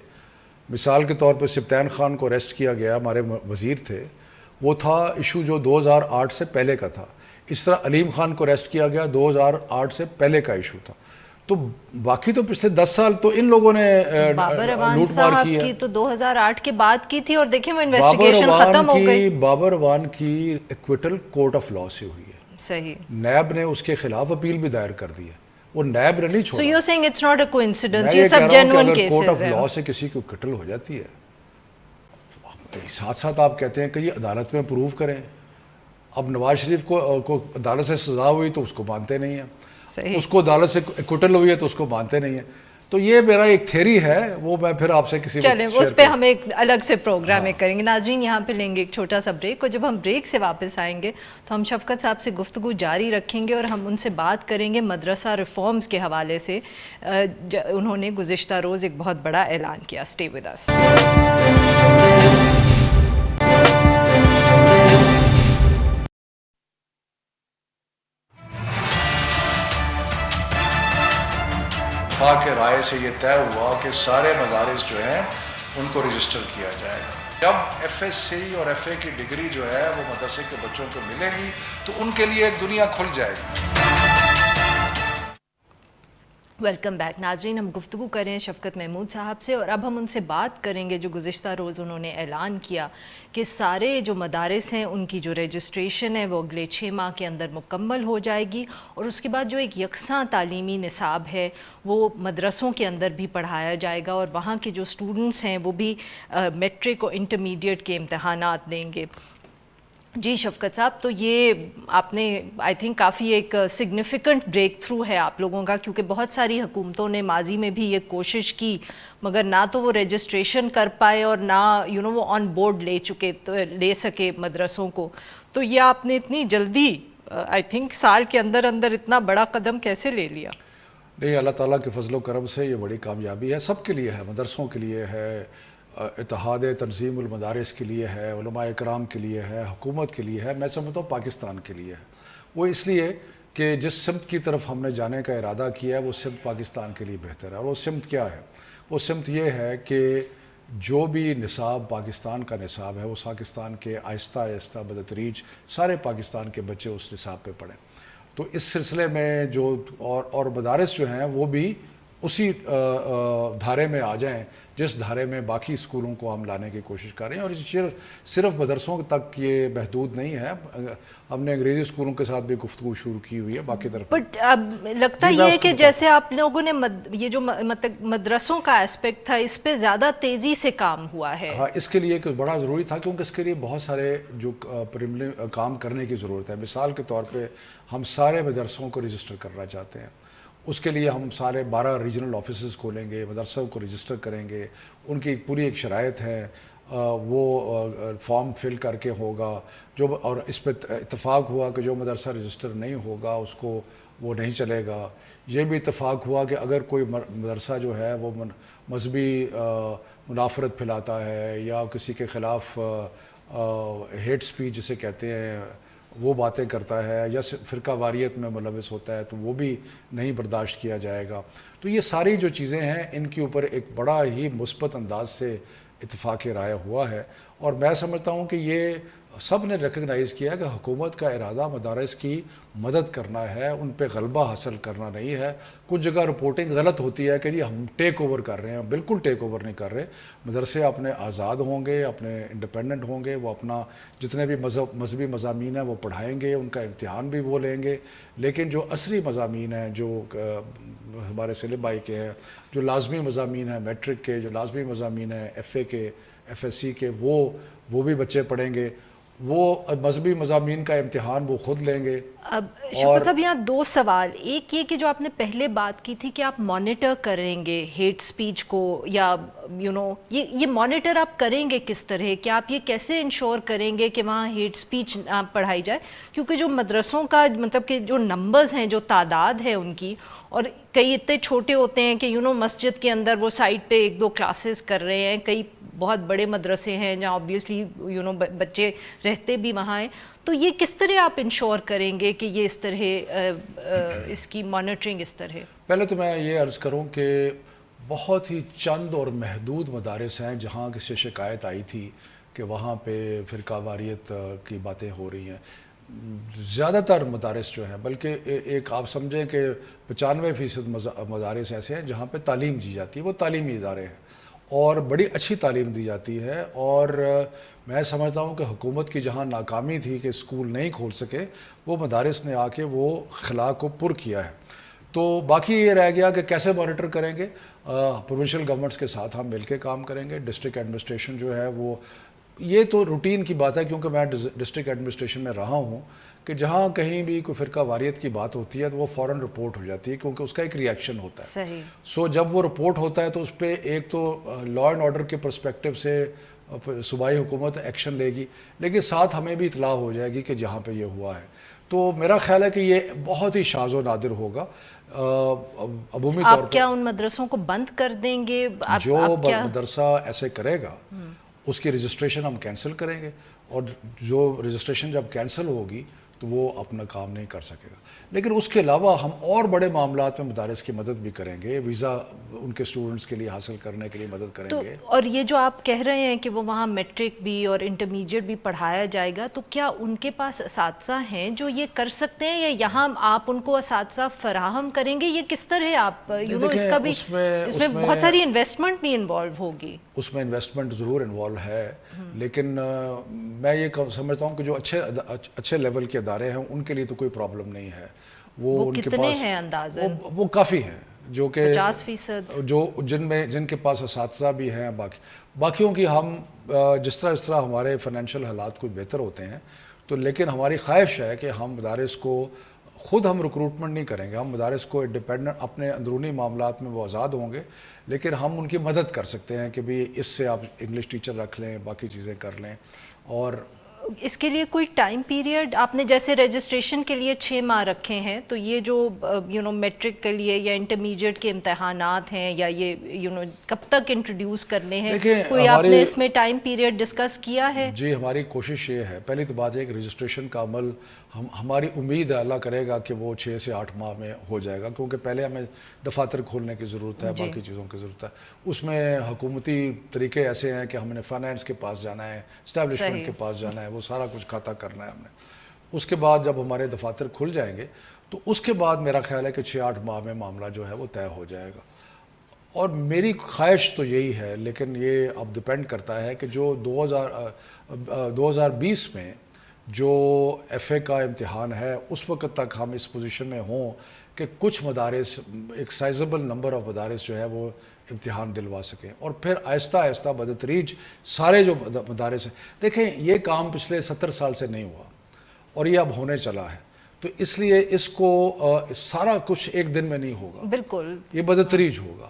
مثال کے طور پہ سبطین خان کو اریسٹ کیا گیا, ہمارے وزیر تھے, وہ تھا ایشو جو 2008 سے پہلے کا تھا. اس طرح علیم خان کو اریسٹ کیا گیا 2008 سے پہلے کا ایشو تھا. تو باقی تو پچھلے 10 سال تو ان لوگوں نے بابر اعوان لوٹ مار صاحب کی ہے. کی تو 2008 کے بعد کی تھی, اور دیکھیں وہ انویسٹیگیشن ختم ہو گئی. بابر اعوان کی ایکویٹل کورٹ آف لا سے ہوئی ہے. صحیح, نیب نے اس کے خلاف اپیل بھی دائر کر دی ہے, وہ نیب نے نہیں چھوڑا. So you're saying it's not a coincidence, میں یہ سب genuine cases کورٹ آف ہیں. لا سے کسی کو قتل ہو جاتی ہے, ساتھ ساتھ آپ کہتے ہیں کہ یہ عدالت میں پروو کریں. اب نواز شریف کو عدالت سے سزا ہوئی تو اس کو مانتے نہیں ہیں, صحیح, اس کو عدالت سے قتل ہوئی ہے تو اس کو مانتے نہیں ہیں. تو یہ میرا ایک تھیری ہے, وہ میں پھر آپ سے کسی چلیں اس پہ ہم ایک الگ سے پروگرام میں کریں گے. ناظرین یہاں پہ لیں گے ایک چھوٹا سا بریک, اور جب ہم بریک سے واپس آئیں گے تو ہم شفقت صاحب سے گفتگو جاری رکھیں گے, اور ہم ان سے بات کریں گے مدرسہ ریفارمز کے حوالے سے. انہوں نے گزشتہ روز ایک بہت بڑا اعلان کیا. Stay with us. کے رائے سے یہ طے ہوا کہ سارے مدارس جو ہیں ان کو رجسٹر کیا جائے گا. جب ایف ایس سی اور ایف اے کی ڈگری جو ہے وہ مدرسے کے بچوں کو ملے گی تو ان کے لیے ایک دنیا کھل جائے گی. Welcome back. ناظرین ہم گفتگو کریں شفقت محمود صاحب سے, اور اب ہم ان سے بات کریں گے جو گزشتہ روز انہوں نے اعلان کیا کہ سارے جو مدارس ہیں ان کی جو رجسٹریشن ہے وہ اگلے 6 ماہ کے اندر مکمل ہو جائے گی, اور اس کے بعد جو ایک یکساں تعلیمی نصاب ہے وہ مدرسوں کے اندر بھی پڑھایا جائے گا, اور وہاں کے جو اسٹوڈنٹس ہیں وہ بھی میٹرک اور انٹرمیڈیٹ کے امتحانات دیں گے. جی شفقت صاحب, تو یہ آپ نے آئی تھنک کافی ایک سگنیفیکنٹ بریک تھرو ہے آپ لوگوں کا, کیونکہ بہت ساری حکومتوں نے ماضی میں بھی یہ کوشش کی مگر نہ تو وہ رجسٹریشن کر پائے اور نہ وہ آن بورڈ لے سکے مدرسوں کو. تو یہ آپ نے اتنی جلدی آئی تھنک سال کے اندر اندر اتنا بڑا قدم کیسے لے لیا؟ نہیں, اللہ تعالیٰ کے فضل و کرم سے یہ بڑی کامیابی ہے, سب کے لیے ہے, مدرسوں کے لیے ہے, اتحاد تنظیم المدارس کے لیے ہے, علماء اکرام کے لیے ہے, حکومت کے لیے ہے, میں سمجھتا ہوں پاکستان کے لیے ہے. وہ اس لیے کہ جس سمت کی طرف ہم نے جانے کا ارادہ کیا ہے وہ سمت پاکستان کے لیے بہتر ہے. اور وہ سمت کیا ہے؟ وہ سمت یہ ہے کہ جو بھی نصاب پاکستان کا نصاب ہے وہ پاکستان کے آہستہ آہستہ بتدریج سارے پاکستان کے بچے اس نصاب پہ پڑھیں. تو اس سلسلے میں جو اور مدارس جو ہیں وہ بھی اسی دھارے میں آ جائیں جس دھارے میں باقی اسکولوں کو ہم لانے کی کوشش کر رہے ہیں. اور صرف مدرسوں تک یہ محدود نہیں ہے, ہم نے انگریزی اسکولوں کے ساتھ بھی گفتگو شروع کی ہوئی ہے باقی طرف. بٹ اب لگتا یہ ہے کہ جیسے آپ لوگوں نے یہ جو مدرسوں کا اسپیکٹ تھا اس پہ زیادہ تیزی سے کام ہوا ہے. ہاں, اس کے لیے ایک بڑا ضروری تھا کیونکہ اس کے لیے بہت سارے جو کام کرنے کی ضرورت ہے. مثال کے طور پہ ہم سارے مدرسوں کو رجسٹر کرنا چاہتے ہیں. اس کے لیے ہم سارے 12 ریجنل آفیسز کھولیں گے, مدرسوں کو رجسٹر کریں گے, ان کی پوری ایک شرائط ہے, وہ فارم فل کر کے ہوگا جو، اور اس پہ اتفاق ہوا کہ جو مدرسہ رجسٹر نہیں ہوگا اس کو وہ نہیں چلے گا. یہ بھی اتفاق ہوا کہ اگر کوئی مدرسہ جو ہے وہ مذہبی منافرت پھیلاتا ہے یا کسی کے خلاف ہیٹ سپیچ جسے کہتے ہیں وہ باتیں کرتا ہے یا فرقہ واریت میں ملوث ہوتا ہے تو وہ بھی نہیں برداشت کیا جائے گا. تو یہ ساری جو چیزیں ہیں ان کے اوپر ایک بڑا ہی مثبت انداز سے اتفاق رائے ہوا ہے، اور میں سمجھتا ہوں کہ یہ سب نے ریکگنائز کیا کہ حکومت کا ارادہ مدارس کی مدد کرنا ہے، ان پہ غلبہ حاصل کرنا نہیں ہے. کچھ جگہ رپورٹنگ غلط ہوتی ہے کہ جی ہم ٹیک اوور کر رہے ہیں، بالکل ٹیک اوور نہیں کر رہے. مدرسے اپنے آزاد ہوں گے، اپنے انڈیپینڈنٹ ہوں گے، وہ اپنا جتنے بھی مذہبی مضامین ہیں وہ پڑھائیں گے، ان کا امتحان بھی وہ لیں گے. لیکن جو عصری مضامین ہیں جو ہمارے سلیبائی کے ہیں، جو لازمی مضامین ہیں میٹرک کے، جو لازمی مضامین ہیں ایف اے کے، ایف ایس سی کے، وہ بھی بچے پڑھیں گے. وہ مذہبی مضامین کا امتحان وہ خود لیں گے. اب شفقت صاحب یہاں دو سوال، ایک یہ کہ جو آپ نے پہلے بات کی تھی کہ آپ مانیٹر کریں گے ہیٹ سپیچ کو، یا یہ مانیٹر آپ کریں گے کس طرح، کہ آپ یہ کیسے انشور کریں گے کہ وہاں ہیٹ سپیچ پڑھائی جائے؟ کیونکہ جو مدرسوں کا مطلب کہ جو نمبرز ہیں، جو تعداد ہے ان کی، اور کئی اتنے چھوٹے ہوتے ہیں کہ مسجد کے اندر وہ سائٹ پہ 1-2 کلاسز کر رہے ہیں، کئی بہت بڑے مدرسے ہیں جہاں آبویسلی بچے رہتے بھی وہاں ہیں. تو یہ کس طرح آپ انشور کریں گے کہ یہ اس طرح اس کی مانیٹرنگ اس طرح؟ پہلے تو میں یہ عرض کروں کہ بہت ہی چند اور محدود مدارس ہیں جہاں کسی شکایت آئی تھی کہ وہاں پہ فرقہ واریت کی باتیں ہو رہی ہیں. زیادہ تر مدارس جو ہیں، بلکہ ایک آپ سمجھیں کہ 95% مدارس ایسے ہیں جہاں پہ تعلیم دی جاتی ہے، وہ تعلیمی ادارے ہیں اور بڑی اچھی تعلیم دی جاتی ہے. اور میں سمجھتا ہوں کہ حکومت کی جہاں ناکامی تھی کہ اسکول نہیں کھول سکے، وہ مدارس نے آ کے وہ خلا کو پر کیا ہے. تو باقی یہ رہ گیا کہ کیسے مانیٹر کریں گے. پروونشل گورنمنٹس کے ساتھ ہم مل کے کام کریں گے. ڈسٹرکٹ ایڈمنسٹریشن جو ہے وہ، یہ تو روٹین کی بات ہے کیونکہ میں ڈسٹرکٹ ایڈمنسٹریشن میں رہا ہوں کہ جہاں کہیں بھی کوئی فرقہ واریت کی بات ہوتی ہے تو وہ فوراً رپورٹ ہو جاتی ہے کیونکہ اس کا ایک ریئیکشن ہوتا ہے. صحیح. سو جب وہ رپورٹ ہوتا ہے تو اس پہ ایک تو لا اینڈ آرڈر کے پرسپیکٹو سے صوبائی حکومت ایکشن لے گی، لیکن ساتھ ہمیں بھی اطلاع ہو جائے گی کہ جہاں پہ یہ ہوا ہے. تو میرا خیال ہے کہ یہ بہت ہی شاذ و نادر ہوگا. عمومی طور آپ کیا ان مدرسوں کو بند کر دیں گے؟ جو مدرسہ ایسے کرے گا اس کی رجسٹریشن ہم کینسل کریں گے، اور جو رجسٹریشن جب کینسل ہوگی تو وہ اپنا کام نہیں کر سکے گا. لیکن اس کے علاوہ ہم اور بڑے معاملات میں مدارس کی مدد بھی کریں گے. ویزا ان کے اسٹوڈنٹس کے لیے حاصل کرنے کے لیے مدد کریں گے. اور یہ جو آپ کہہ رہے ہیں کہ وہ وہاں میٹرک بھی اور انٹرمیڈیٹ بھی پڑھایا جائے گا، تو کیا ان کے پاس اساتذہ ہیں جو یہ کر سکتے ہیں، یا یہاں آپ ان کو اساتذہ فراہم کریں گے؟ یہ کس طرح آپ اس کا بھی، اس میں بہت ساری انویسٹمنٹ بھی انوالو ہوگی. اس میں انویسٹمنٹ ضرور انوالو ہے، لیکن میں یہ سمجھتا ہوں کہ جو اچھے لیول کے ادارے ہیں ان کے لیے تو کوئی پرابلم نہیں ہے. وہ ان کے پاس ہیں اندازاً وہ کافی ہیں، جو کہ 50% جو جن کے پاس اساتذہ بھی ہیں. باقیوں کی ہم جس طرح ہمارے فائنینشیل حالات کوئی بہتر ہوتے ہیں تو، لیکن ہماری خواہش ہے کہ ہم مدارس کو خود ہم ریکروٹمنٹ نہیں کریں گے. ہم مدارس کو انڈیپینڈنٹ اپنے اندرونی معاملات میں وہ آزاد ہوں گے، لیکن ہم ان کی مدد کر سکتے ہیں کہ بھی اس سے آپ انگلش ٹیچر رکھ لیں، باقی چیزیں کر لیں. اور اس کے لیے کوئی ٹائم پیریڈ آپ نے، جیسے رجسٹریشن کے لیے 6 ماہ رکھے ہیں، تو یہ جو میٹرک کے لیے یا انٹرمیڈیٹ کے امتحانات ہیں، یا یہ کب تک انٹروڈیوس کرنے ہیں، کوئی آپ نے اس میں ٹائم پیریڈ ڈسکس کیا ہے؟ جی، ہماری کوشش یہ ہے، پہلی تو بات ہے کہ رجسٹریشن کا عمل ہماری امید ہے اللہ کرے گا کہ وہ 6 سے 8 ماہ میں ہو جائے گا، کیونکہ پہلے ہمیں دفاتر کھولنے کی ضرورت ہے، باقی چیزوں کی ضرورت ہے. اس میں حکومتی طریقے ایسے ہیں کہ ہم نے فائنینس کے پاس جانا ہے، اسٹیبلشمنٹ کے پاس جانا ہے، وہ سارا کچھ کھاتا کرنا ہے ہم نے. اس کے بعد جب ہمارے دفاتر کھل جائیں گے تو اس کے بعد میرا خیال ہے کہ 6-8 ماہ میں معاملہ جو ہے وہ طے ہو جائے گا. اور میری خواہش تو یہی ہے، لیکن یہ اب ڈپینڈ کرتا ہے کہ جو 2020 میں جو ایف اے کا امتحان ہے اس وقت تک ہم اس پوزیشن میں ہوں کہ کچھ مدارس، ایک سائزبل نمبر آف مدارس جو ہے وہ امتحان دلوا سکیں، اور پھر آہستہ آہستہ بدتریج سارے جو مدارس ہیں. دیکھیں یہ کام پچھلے 70 سال سے نہیں ہوا اور یہ اب ہونے چلا ہے، تو اس لیے اس کو سارا کچھ ایک دن میں نہیں ہوگا، بالکل یہ بدتریج ہوگا.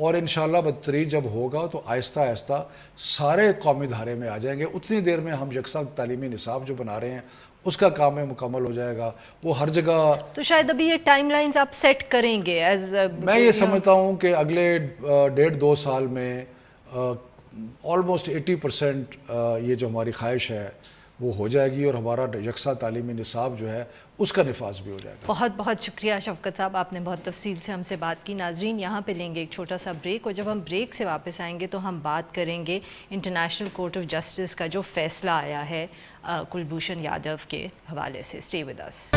اور انشاءاللہ بدترین جب ہوگا تو آہستہ آہستہ سارے قومی دھارے میں آ جائیں گے. اتنی دیر میں ہم یکساں تعلیمی نصاب جو بنا رہے ہیں اس کا کام ہے مکمل ہو جائے گا. وہ ہر جگہ تو شاید ابھی یہ ٹائم لائنز آپ سیٹ کریں گے میں یہ سمجھتا ہوں کہ اگلے 1.5-2 سال میں آلموسٹ 80% یہ جو ہماری خواہش ہے وہ ہو جائے گی اور ہمارا یکساں تعلیمی نصاب جو ہے اس کا نفاذ بھی ہو جائے گا. بہت بہت شکریہ شفقت صاحب، آپ نے بہت تفصیل سے ہم سے بات کی. ناظرین یہاں پہ لیں گے ایک چھوٹا سا بریک، اور جب ہم بریک سے واپس آئیں گے تو ہم بات کریں گے انٹرنیشنل کورٹ آف جسٹس کا جو فیصلہ آیا ہے کلبھوشن یادو کے حوالے سے. Stay with us.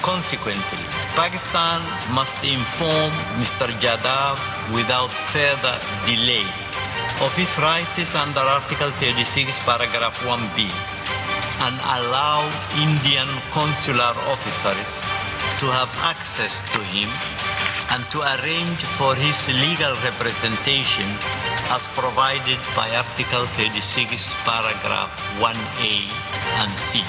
Consequently, Pakistan must inform Mr. Yadav without further delay of his rights under Article 36, Paragraph 1B, and allow Indian consular officers to have access to him and to arrange for his legal representation as provided by Article 36, Paragraph 1A and C.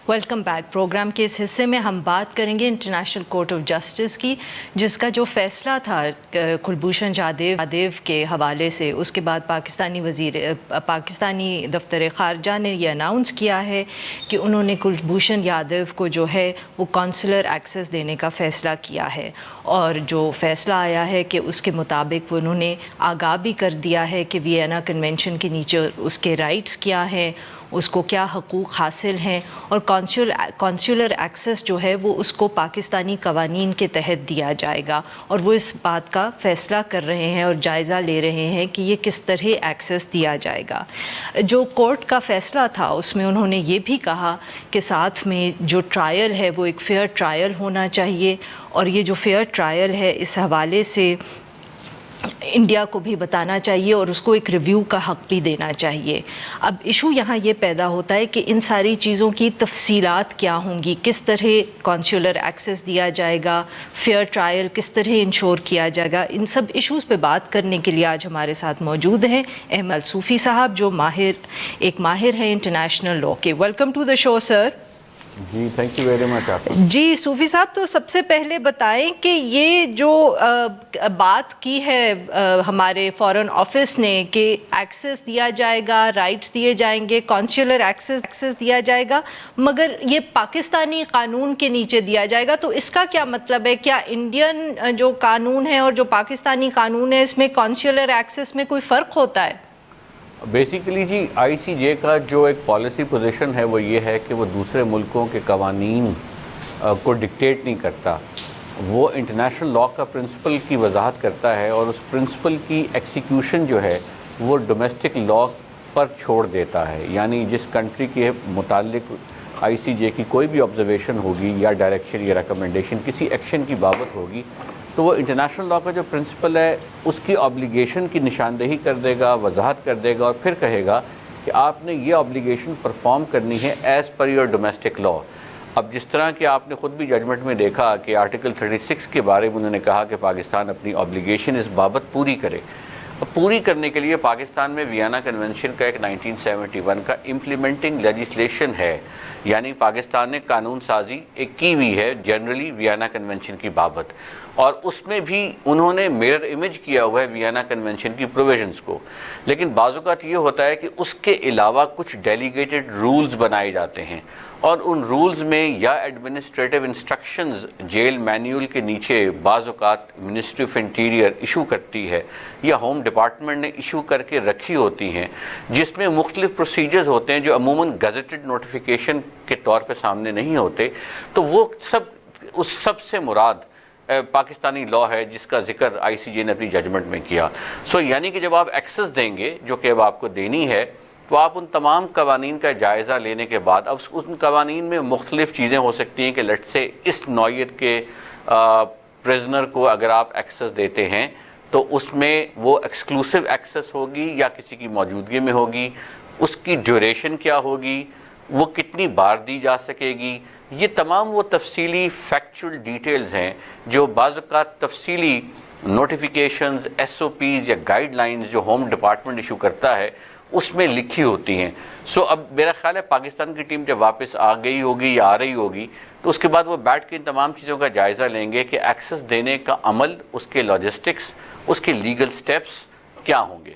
Welcome back. Programme کے اس حصے میں ہم بات کریں گے international court of justice کی، جس کا جو فیصلہ تھا کلبھوشن یادو کے حوالے سے. اس کے بعد پاکستانی دفتر خارجہ نے یہ اناؤنس کیا ہے کہ انہوں نے کلبھوشن یادو کو جو ہے وہ کونسلر ایکسیس دینے کا فیصلہ کیا ہے، اور جو فیصلہ آیا ہے کہ اس کے مطابق انہوں نے آگاہ بھی کر دیا ہے کہ وینا کنونشن کے نیچے اس کے رائٹس کیا ہیں، اس کو کیا حقوق حاصل ہیں، اور کونسولر ایکسیس جو ہے وہ اس کو پاکستانی قوانین کے تحت دیا جائے گا. اور وہ اس بات کا فیصلہ کر رہے ہیں اور جائزہ لے رہے ہیں کہ یہ کس طرح ایکسیس دیا جائے گا. جو کورٹ کا فیصلہ تھا اس میں انہوں نے یہ بھی کہا کہ ساتھ میں جو ٹرائل ہے وہ ایک فیئر ٹرائل ہونا چاہیے، اور یہ جو فیئر ٹرائل ہے اس حوالے سے انڈیا کو بھی بتانا چاہیے اور اس کو ایک ریویو کا حق بھی دینا چاہیے. اب ایشو یہاں یہ پیدا ہوتا ہے کہ ان ساری چیزوں کی تفصیلات کیا ہوں گی، کس طرح کونسولر ایکسیس دیا جائے گا، فیئر ٹرائل کس طرح انشور کیا جائے گا. ان سب ایشوز پہ بات کرنے کے لیے آج ہمارے ساتھ موجود ہیں احمد صوفی صاحب، جو ایک ماہر ہیں انٹرنیشنل لاء کے. Welcome to the show sir. جی تھینک یو ویری مچ. جی صوفی صاحب، تو سب سے پہلے بتائیں کہ یہ جو بات کی ہے ہمارے فارن آفس نے کہ ایکسیس دیا جائے گا، رائٹس دیے جائیں گے، کونسولر ایکسیس دیا جائے گا، مگر یہ پاکستانی قانون کے نیچے دیا جائے گا، تو اس کا کیا مطلب ہے؟ کیا انڈین جو قانون ہے اور جو پاکستانی قانون ہے اس میں کونسولر ایکسیس میں کوئی فرق ہوتا ہے؟ بیسیکلی جی آئی سی جے کا جو ایک پالیسی پوزیشن ہے وہ یہ ہے کہ وہ دوسرے ملکوں کے قوانین کو ڈکٹیٹ نہیں کرتا، وہ انٹرنیشنل لاء کا پرنسپل کی وضاحت کرتا ہے، اور اس پرنسپل کی ایکسیکیوشن جو ہے وہ ڈومیسٹک لاء پر چھوڑ دیتا ہے. یعنی جس کنٹری کے متعلق آئی سی جے کی کوئی بھی آبزرویشن ہوگی یا ڈائریکشن یا ریکمنڈیشن کسی ایکشن کی بابت ہوگی، تو وہ انٹرنیشنل لاء کا جو پرنسپل ہے اس کی آبلیگیشن کی نشاندہی کر دے گا، وضاحت کر دے گا، اور پھر کہے گا کہ آپ نے یہ آبلیگیشن پرفارم کرنی ہے as per your domestic law. اب جس طرح کہ آپ نے خود بھی ججمنٹ میں دیکھا کہ آرٹیکل 36 کے بارے میں انہوں نے کہا کہ پاکستان اپنی آبلیگیشن اس بابت پوری کرے. پوری کرنے کے لیے پاکستان میں وینا کنونشن کا ایک 1971 کا امپلیمنٹنگ لیجسلیشن ہے، یعنی پاکستان نے قانون سازی ایک کی ہوئی ہے جنرلی وینا کنونشن کی بابت، اور اس میں بھی انہوں نے میرر امیج کیا ہوا ہے وینا کنونشن کی پروویژنز کو. لیکن بعض اوقات یہ ہوتا ہے کہ اس کے علاوہ کچھ ڈیلیگیٹڈ رولز بنائے جاتے ہیں، اور ان رولز میں یا ایڈمنسٹریٹو انسٹرکشنز جیل مینیول کے نیچے بعض اوقات منسٹری آف انٹیریئر ایشو کرتی ہے یا ہوم ڈپارٹمنٹ نے ایشو کر کے رکھی ہوتی ہیں، جس میں مختلف پروسیجرز ہوتے ہیں جو عموماً گزٹڈ نوٹیفیکیشن کے طور پہ سامنے نہیں ہوتے. تو وہ سب سے مراد پاکستانی لاء ہے جس کا ذکر آئی سی جے نے اپنی ججمنٹ میں کیا. یعنی کہ جب آپ ایکسیس دیں گے جو کہ اب آپ کو دینی ہے، تو آپ ان تمام قوانین کا جائزہ لینے کے بعد اب ان قوانین میں مختلف چیزیں ہو سکتی ہیں کہ لیٹ سے اس نوعیت کے پریزنر کو اگر آپ ایکسیس دیتے ہیں تو اس میں وہ ایکسکلوسیو ایکسیس ہوگی یا کسی کی موجودگی میں ہوگی، اس کی ڈیوریشن کیا ہوگی، وہ کتنی بار دی جا سکے گی. یہ تمام وہ تفصیلی فیکچول ڈیٹیلز ہیں جو بعض اوقات تفصیلی نوٹیفیکیشنز، ایس او پیز یا گائیڈ لائنز جو ہوم ڈپارٹمنٹ ایشو کرتا ہے اس میں لکھی ہوتی ہیں. سو اب میرا خیال ہے پاکستان کی ٹیم جب واپس آ گئی ہوگی یا آ رہی ہوگی تو اس کے بعد وہ بیٹھ کے ان تمام چیزوں کا جائزہ لیں گے کہ ایکسس دینے کا عمل، اس کے لاجسٹکس، اس کے لیگل سٹیپس کیا ہوں گے.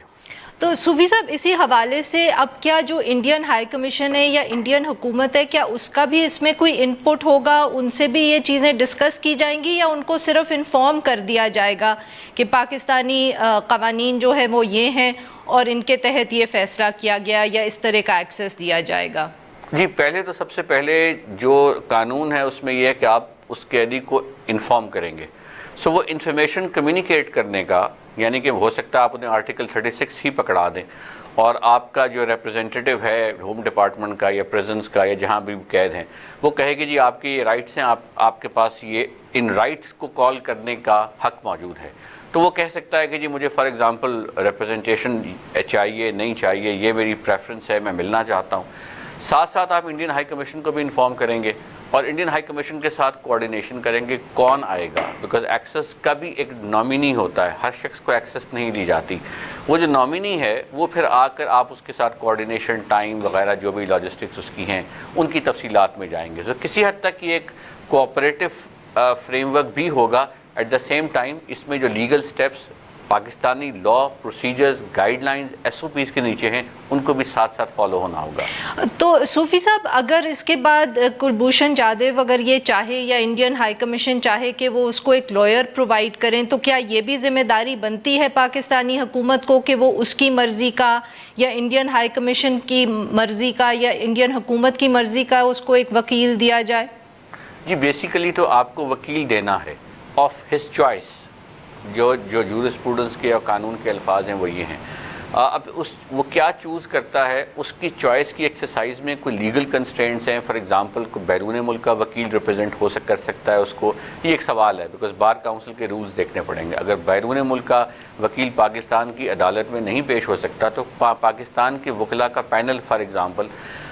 تو صوفی صاحب اسی حوالے سے اب کیا جو انڈین ہائی کمیشن ہے یا انڈین حکومت ہے، کیا اس کا بھی اس میں کوئی انپٹ ہوگا؟ ان سے بھی یہ چیزیں ڈسکس کی جائیں گی یا ان کو صرف انفارم کر دیا جائے گا کہ پاکستانی قوانین جو ہے وہ یہ ہیں اور ان کے تحت یہ فیصلہ کیا گیا یا اس طرح کا ایکسیس دیا جائے گا؟ جی پہلے تو سب سے پہلے جو قانون ہے اس میں یہ ہے کہ آپ اس قیدی کو انفارم کریں گے. سو وہ انفارمیشن کمیونیکیٹ کرنے کا، یعنی کہ ہو سکتا ہے آپ انہیں آرٹیکل 36 ہی پکڑا دیں اور آپ کا جو ریپرزینٹیٹیو ہے ہوم ڈپارٹمنٹ کا یا پریزنس کا یا جہاں بھی قید ہیں وہ کہے کہ جی آپ کی یہ رائٹس ہیں، آپ کے پاس یہ ان رائٹس کو کال کرنے کا حق موجود ہے. تو وہ کہہ سکتا ہے کہ جی مجھے فار ایگزامپل ریپرزنٹیشن چاہیے، نہیں چاہیے، یہ میری پریفرنس ہے، میں ملنا چاہتا ہوں. ساتھ ساتھ آپ انڈین ہائی کمیشن کو بھی انفارم کریں گے اور انڈین ہائی کمیشن کے ساتھ کوارڈینیشن کریں گے کون آئے گا، بیکاز ایکسس کا بھی ایک نامینی ہوتا ہے، ہر شخص کو ایکسس نہیں دی جاتی. وہ جو نامینی ہے وہ پھر آ کر آپ اس کے ساتھ کوارڈینیشن، ٹائم وغیرہ جو بھی لاجسٹکس اس کی ہیں ان کی تفصیلات میں جائیں گے. تو کسی حد تک یہ ایک کوآپریٹو فریم ورک بھی ہوگا. ایٹ دا سیم ٹائم اس میں جو لیگل سٹیپس پاکستانی لا، پروسیجرز، گائیڈ لائنز، SOPs کے نیچے ہیں ان کو بھی ساتھ ساتھ فالو ہونا ہوگا. تو صوفی صاحب اگر اس کے بعد کلبھوشن جادیو اگر یہ چاہے یا انڈین ہائی کمیشن چاہے کہ وہ اس کو ایک لائر پرووائڈ کریں تو کیا یہ بھی ذمہ داری بنتی ہے پاکستانی حکومت کو کہ وہ اس کی مرضی کا یا انڈین ہائی کمیشن کی مرضی کا یا انڈین حکومت کی مرضی کا اس کو ایک وکیل دیا جائے؟ جی بیسیکلی تو آپ کو وکیل دینا ہے آف ہز چوائس. جو جورسپروڈنس کے اور قانون کے الفاظ ہیں وہ یہ ہیں. اب وہ کیا چوز کرتا ہے اس کی چوائس کی ایکسرسائز میں کوئی لیگل کنسٹرینٹس ہیں. فار ایگزامپل کوئی بیرون ملک کا وکیل ریپرزینٹ کر سکتا ہے اس کو، یہ ایک سوال ہے بیکاز بار کاؤنسل کے رولز دیکھنے پڑیں گے. اگر بیرون ملک کا وکیل پاکستان کی عدالت میں نہیں پیش ہو سکتا تو پاکستان کے وکلاء کا پینل فار ایگزامپل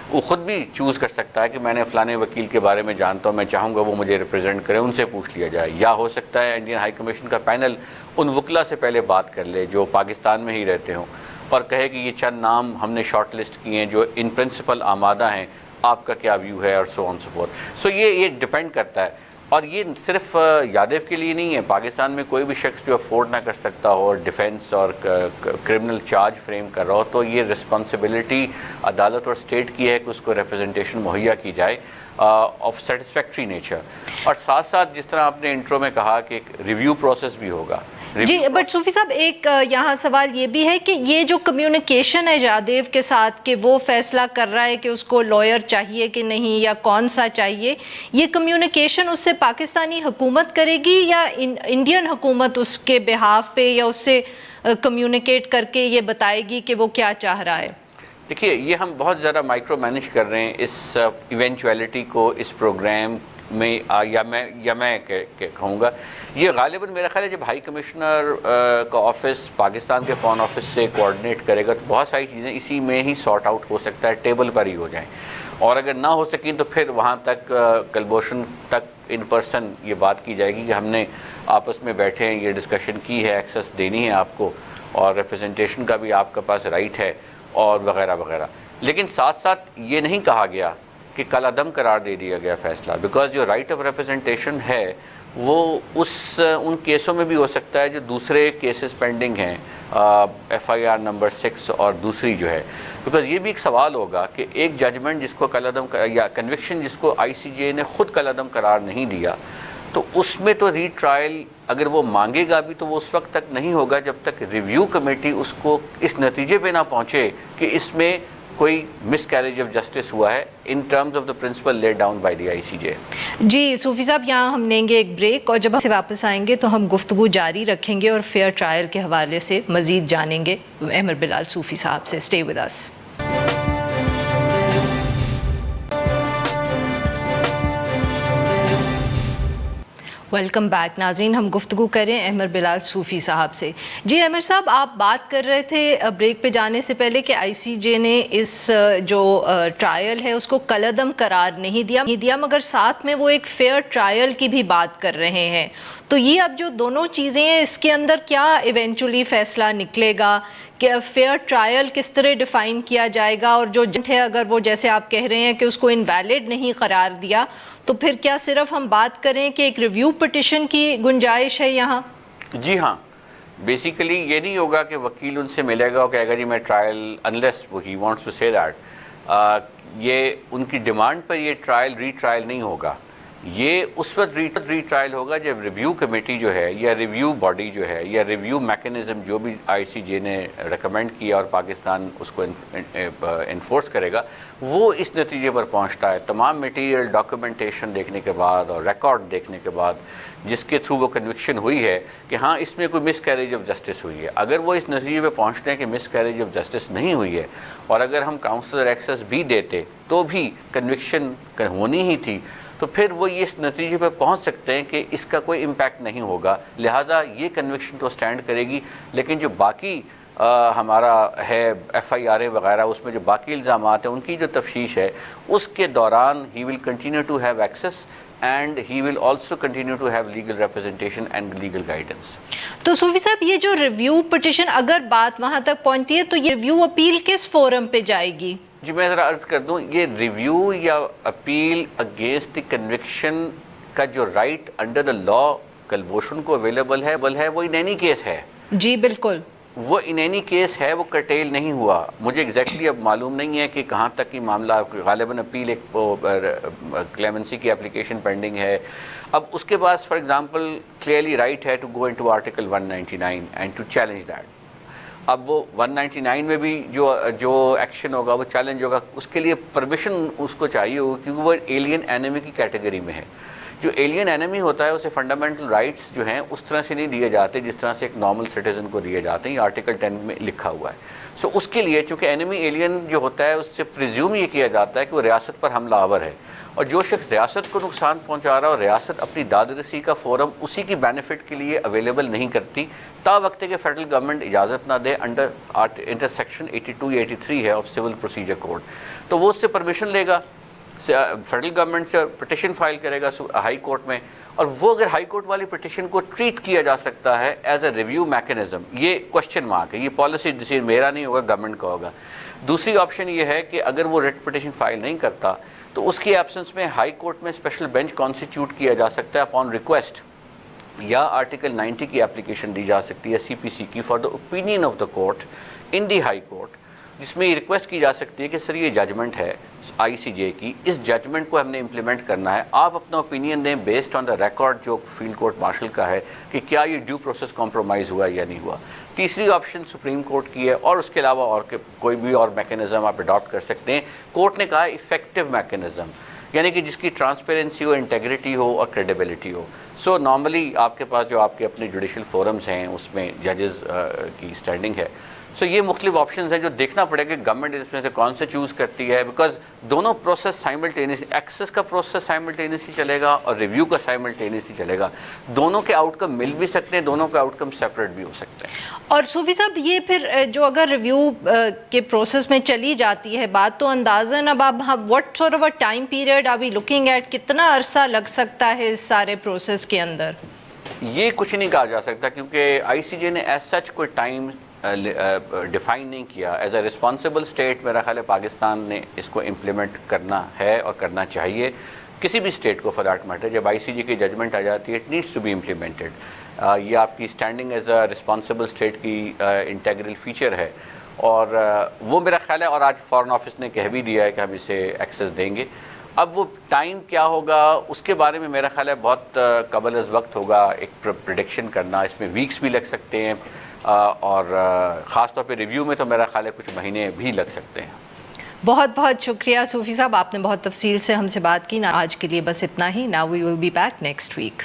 وہ خود بھی چوز کر سکتا ہے کہ میں نے فلانے وکیل کے بارے میں جانتا ہوں، میں چاہوں گا وہ مجھے ریپرزینٹ کرے، ان سے پوچھ لیا جائے. یا ہو سکتا ہے انڈین ہائی کمیشن کا پینل ان وکلاء سے پہلے بات کر لے جو پاکستان میں ہی رہتے ہوں اور کہے کہ یہ چند نام ہم نے شارٹ لسٹ کیے ہیں جو ان پرنسپل آمادہ ہیں، آپ کا کیا ویو ہے اور سو آن سو فورتھ. سو یہ ڈپینڈ کرتا ہے. اور یہ صرف یادیو کے لیے نہیں ہے، پاکستان میں کوئی بھی شخص جو افورڈ نہ کر سکتا ہو اور ڈیفینس اور کرمنل چارج فریم کر رہا ہو تو یہ رسپانسبلٹی عدالت اور اسٹیٹ کی ہے کہ اس کو ریپرزنٹیشن مہیا کی جائے آف سیٹسفیکٹری نیچر. اور ساتھ ساتھ جس طرح آپ نے انٹرو میں کہا کہ ایک ریویو پروسیس بھی ہوگا. جی بٹ صوفی صاحب ایک یہاں سوال یہ بھی ہے کہ یہ جو کمیونیکیشن ہے جادیو کے ساتھ کہ وہ فیصلہ کر رہا ہے کہ اس کو لائر چاہیے کہ نہیں یا کون سا چاہیے، یہ کمیونیکیشن اس سے پاکستانی حکومت کرے گی یا انڈین حکومت اس کے بہاف پہ یا اس سے کمیونیکیٹ کر کے یہ بتائے گی کہ وہ کیا چاہ رہا ہے؟ دیکھیے یہ ہم بہت زیادہ مائکرو مینیج کر رہے ہیں اس ایونچویلٹی کو اس پروگرام میں یا میں کہوں گا. یہ غالباً میرا خیال ہے جب ہائی کمشنر کا آفس پاکستان کے فارن آفس سے کوآرڈینیٹ کرے گا تو بہت ساری چیزیں اسی میں ہی سارٹ آؤٹ ہو سکتا ہے، ٹیبل پر ہی ہو جائیں. اور اگر نہ ہو سکیں تو پھر وہاں تک کلبھوشن تک ان پرسن یہ بات کی جائے گی کہ ہم نے آپس میں بیٹھے ہیں، یہ ڈسکشن کی ہے، ایکسیس دینی ہے آپ کو اور ریپرزنٹیشن کا بھی آپ کے پاس رائٹ ہے اور وغیرہ وغیرہ. لیکن ساتھ ساتھ یہ نہیں کہا گیا کہ کل عدم قرار دے دیا گیا فیصلہ، بیکاز جو رائٹ آف ریپرزنٹیشن ہے وہ ان کیسوں میں بھی ہو سکتا ہے جو دوسرے کیسز پینڈنگ ہیں، FIR نمبر 6 اور دوسری جو ہے. بیکاز یہ بھی ایک سوال ہوگا کہ ایک ججمنٹ جس کو کل عدم یا کنوکشن جس کو ICJ نے خود کل عدم قرار نہیں دیا تو اس میں تو ری ٹرائل اگر وہ مانگے گا بھی تو وہ اس وقت تک نہیں ہوگا جب تک ریویو کمیٹی اس کو اس نتیجے پہ نہ پہنچے کہ اس میں کوئی مس کیریج آف جسٹس ہوا ہے in terms of the principle laid down by the ICJ. جی صوفی صاحب یہاں ہم لیں گے ایک بریک اور جب ہم سے واپس آئیں گے تو ہم گفتگو جاری رکھیں گے اور فیئر ٹرائل کے حوالے سے مزید جانیں گے احمر بلال صوفی صاحب سے. Stay with us. Welcome back ناظرین، ہم گفتگو کریں احمر بلال صوفی صاحب سے. جی احمر صاحب آپ بات کر رہے تھے بریک پہ جانے سے پہلے کہ ICJ نے اس جو ٹرائل ہے اس کو کالعدم قرار نہیں دیا مگر ساتھ میں وہ ایک فیئر ٹرائل کی بھی بات کر رہے ہیں. تو یہ اب جو دونوں چیزیں ہیں اس کے اندر کیا ایونچولی فیصلہ نکلے گا کہ فیئر ٹرائل کس طرح ڈیفائن کیا جائے گا، اور جو جج ہے اگر وہ جیسے آپ کہہ رہے ہیں کہ اس کو انویلڈ نہیں قرار دیا تو پھر کیا صرف ہم بات کریں کہ ایک ریویو پٹیشن کی گنجائش ہے یہاں؟ جی ہاں، بیسیکلی یہ نہیں ہوگا کہ وکیل ان سے ملے گا اور کہے گا جی میں trial unless he wants to say that, یہ ان کی ڈیمانڈ پر یہ ٹرائل ری ٹرائل نہیں ہوگا. یہ اس وقت ری ٹرائل ہوگا جب ریویو کمیٹی جو ہے یا ریویو باڈی جو ہے یا ریویو میکنزم جو بھی آئی سی جے نے ریکمینڈ کیا اور پاکستان اس کو انفورس کرے گا وہ اس نتیجے پر پہنچتا ہے تمام میٹیریل ڈاکومنٹیشن دیکھنے کے بعد اور ریکارڈ دیکھنے کے بعد جس کے تھرو وہ کنوکشن ہوئی ہے کہ ہاں اس میں کوئی مس کیریج آف جسٹس ہوئی ہے. اگر وہ اس نتیجے پہ پہنچتے ہیں کہ مس کیریج آف جسٹس نہیں ہوئی ہے اور اگر ہم کاؤنسلر ایکسس بھی دیتے تو بھی کنوکشن ہونی ہی تھی تو پھر وہ اس نتیجے پہ پہنچ سکتے ہیں کہ اس کا کوئی امپیکٹ نہیں ہوگا، لہٰذا یہ کنوکشن تو سٹینڈ کرے گی. لیکن جو باقی ہمارا ہے ایف آئی آر اے وغیرہ اس میں جو باقی الزامات ہیں ان کی جو تفتیش ہے اس کے دوران he will continue to have access and he will also continue to have legal representation and legal guidance. تو صوفی صاحب یہ جو ریویو پٹیشن اگر بات وہاں تک پہنچتی ہے تو یہ ریویو اپیل کس فورم پہ جائے گی؟ جی میں ذرا عرض کر دوں، یہ ریویو یا اپیل اگینسٹ دی کنوکشن کا جو رائٹ انڈر دا لا کلبھوشن کو اویلیبل ہے وہ ان اینی کیس ہے. جی بالکل، وہ ان اینی کیس ہے، وہ کرٹیل نہیں ہوا. مجھے ایگزیکٹلی اب معلوم نہیں ہے کہ کہاں تک یہ معاملہ، غالباً اپیل ایک کلیمنسی کی اپلیکیشن پینڈنگ ہے. اب اس کے بعد فار ایگزامپل کلیئرلی رائٹ ہے to go into article 199 and to challenge that. اب وہ 199 میں بھی جو ایکشن ہوگا وہ چیلنج ہوگا، اس کے لیے پرمیشن اس کو چاہیے ہوگی کیونکہ وہ ایلین اینیمی کی کیٹیگری میں ہے. جو ایلین اینیمی ہوتا ہے اسے فنڈامنٹل رائٹس جو ہیں اس طرح سے نہیں دیے جاتے جس طرح سے ایک نارمل سٹیزن کو دیے جاتے ہیں. یہ آرٹیکل 10 میں لکھا ہوا ہے. سو اس کے لیے چونکہ اینیمی ایلین جو ہوتا ہے اس سے پریزیوم یہ کیا جاتا ہے کہ وہ ریاست پر حملہ آور ہے، اور جو شخص ریاست کو نقصان پہنچا رہا ہے اور ریاست اپنی داد رسی کا فورم اسی کی بینیفٹ کے لیے اویلیبل نہیں کرتی تا وقت کہ فیڈرل گورنمنٹ اجازت نہ دے انڈر سیکشن 82 83 ہے آف سول پروسیجر کوڈ، تو وہ اس سے پرمیشن لے گا، فیڈرل گورنمنٹ سے پٹیشن فائل کرے گا ہائی کورٹ میں، اور وہ اگر ہائی کورٹ والی پٹیشن کو ٹریٹ کیا جا سکتا ہے ایز اے ریویو میکنزم، یہ کوشچن مارک ہے، یہ پالیسی ڈیسیژن میرا نہیں ہوگا، گورنمنٹ کا ہوگا. دوسری آپشن یہ ہے کہ اگر وہ ریٹ پٹیشن فائل نہیں کرتا تو اس کی ایبسنس میں ہائی کورٹ میں اسپیشل بینچ کانسٹیٹیوٹ کیا جا سکتا ہے اپون ریکویسٹ، یا آرٹیکل 90 کی اپلیکیشن دی جا سکتی ہے سی پی سی کی for the opinion of the court in the high court, جس میں یہ ریکویسٹ کی جا سکتی ہے کہ سر یہ ججمنٹ ہے آئی سی جے کی، اس ججمنٹ کو ہم نے امپلیمنٹ کرنا ہے، آپ اپنا اوپینین دیں بیسڈ آن دا ریکارڈ جو فیلڈ کورٹ مارشل کا ہے کہ کیا یہ ڈیو پروسیس کمپرومائز ہوا یا نہیں ہوا. تیسری آپشن سپریم کورٹ کی ہے، اور اس کے علاوہ اور کوئی بھی اور میکینزم آپ اڈاپٹ کر سکتے ہیں. کورٹ نے کہا ہے افیکٹو میکینزم، یعنی کہ جس کی ٹرانسپیرنسی ہو، انٹیگریٹی ہو اور کریڈیبلٹی ہو. سو نارملی آپ کے پاس جو آپ کے اپنے جوڈیشل فورمز ہیں اس میں ججز کی اسٹینڈنگ ہے. سو یہ مختلف آپشنز ہیں جو دیکھنا پڑے گا کہ گورنمنٹ اس میں سے کون سے چوز کرتی ہے، بیکاز دونوں پروسیس سائملٹینیسلی، ایکسس کا پروسیس سائملٹینیسلی چلے گا اور ریویو کا سائملٹینیسلی چلے گا. دونوں کے آؤٹ کم مل بھی سکتے ہیں، دونوں کے آؤٹ کم سیپریٹ بھی ہو سکتے ہیں. اور صوفی صاحب یہ پھر جو اگر ریویو کے پروسیس میں چلی جاتی ہے بات تو اندازاً اب what sort of a time period are we looking at, کتنا عرصہ لگ سکتا ہے اس سارے پروسیس کے اندر؟ یہ کچھ نہیں کہا جا سکتا کیونکہ آئی سی جے نے ایز سچ کوئی ٹائم ڈیفائن نہیں کیا. ایز اے رسپانسبل اسٹیٹ میرا خیال ہے پاکستان نے اس کو امپلیمنٹ کرنا ہے اور کرنا چاہیے. کسی بھی اسٹیٹ کو فار دیٹ میٹر جب آئی سی جے کی ججمنٹ آ جاتی ہے it needs to be implemented. یہ آپ کی standing as a responsible state کی انٹیگرل فیچر ہے، اور وہ میرا خیال ہے، اور آج فارن آفس نے کہہ بھی دیا ہے کہ ہم اسے ایکسیس دیں گے. اب وہ ٹائم کیا ہوگا اس کے بارے میں میرا خیال ہے بہت قبل از وقت ہوگا ایک پریڈکشن کرنا. اس میں ویکس بھی لگ سکتے ہیں، اور خاص طور پہ ریویو میں تو میرا خیال ہے کچھ مہینے بھی لگ سکتے ہیں. بہت بہت شکریہ صوفی صاحب، آپ نے بہت تفصیل سے ہم سے بات کی. آج کے لیے بس اتنا ہی. Now we will be back next week.